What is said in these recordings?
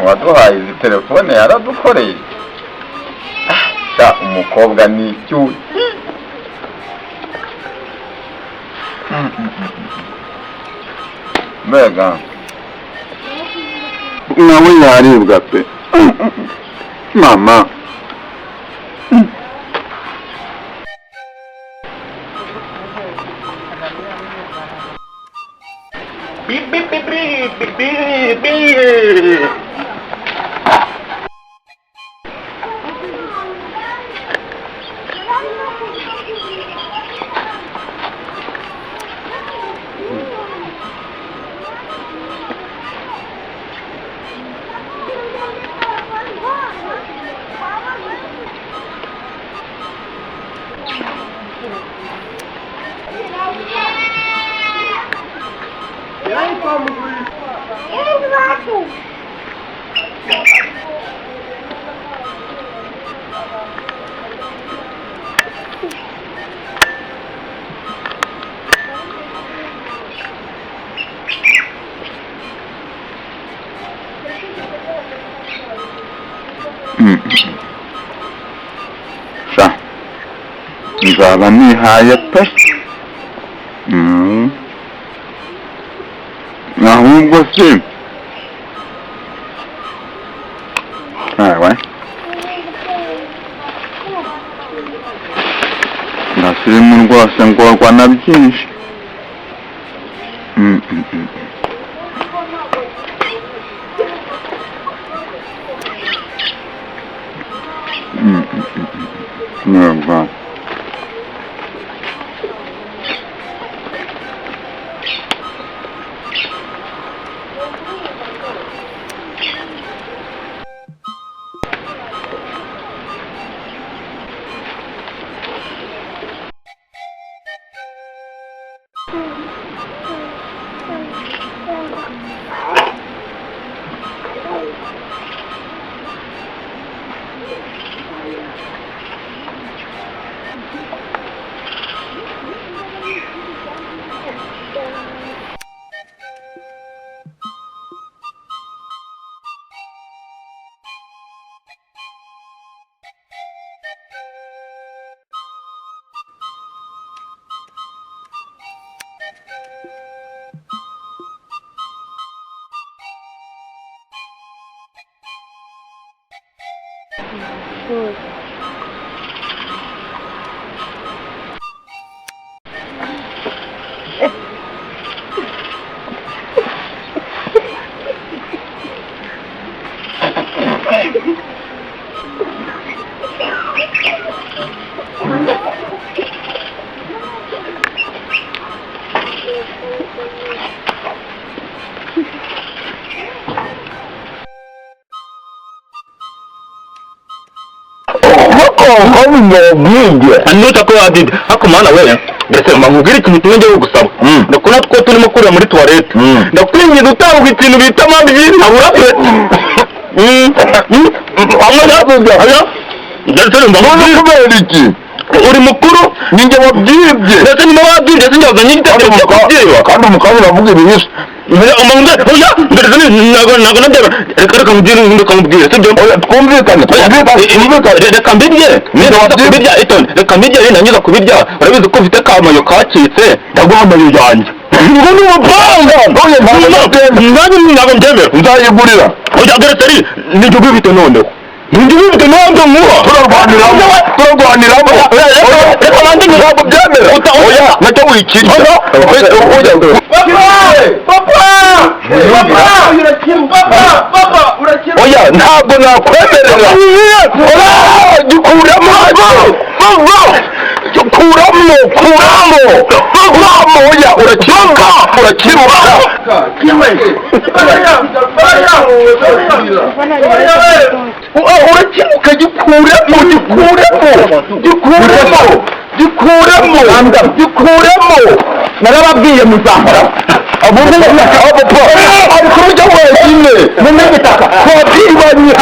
waduhaye izi telefone yaradukoreye. Umukobwa ni icyuki. Mbega nawe yaribwa pe mama. Nzaba nihaye pe. Ahubwo se ndasirimu rwose ngorwa na byinshi. Ntabwo Anuta ko adid hako mana wewe ndetse mangubiri ikintu kimwe ngiye gusaba ndakora two turimo kurira muri toilette ndakwinye dutaho ikintu bita mabyi ntabura pe amana aya ndetse mbangubiri kubera iki uri mukuru ninjye wabyibye ndetse nyuma wabyibye sinjyaza nyigitete mukabyiba kandi umukobwa uravuga ibintu umuntu oya ndetse nago nabyo reka mubwire ndamubwire sibyo twumvikane reka mbirye kubirya itonde reka mbirye nangiza kubirya urabizi ko ufite kamayo kacitse ndaguhamaye yanjye ngo ni umupanga nanjye ntabwo mbyemera nzayigurira oya garetari nijye ubifite noneho nijye ubifite noneho muha turarwaniramo reka nanjye ntabwo byemera oya nacyo wikirya oya ntabwo nakwemerera gikuramo oya urakiruka urakiruka gikuremo narababwiye muzahora abundi ariko ujya wenyine mumegitaka kwabyibanye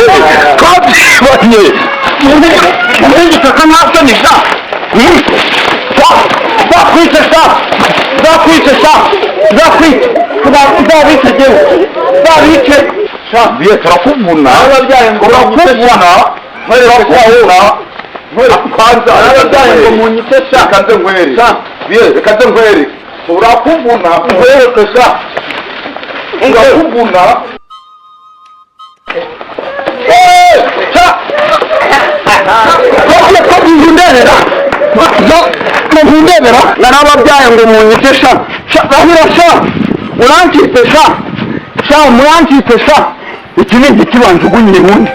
mumegitaka ntasonisha zakwice biye turakuvuna ababyaye ngo turakuvuna kwanza ababyaye ngo munyite sha kaze ngwere biye kaze ngwere turakuvuna ngwereke sha turakuvuna muvundebera narababyaye ngo munyite sha rahira sha urankite sha murankite sha iki ni igiti banjugunye ubundi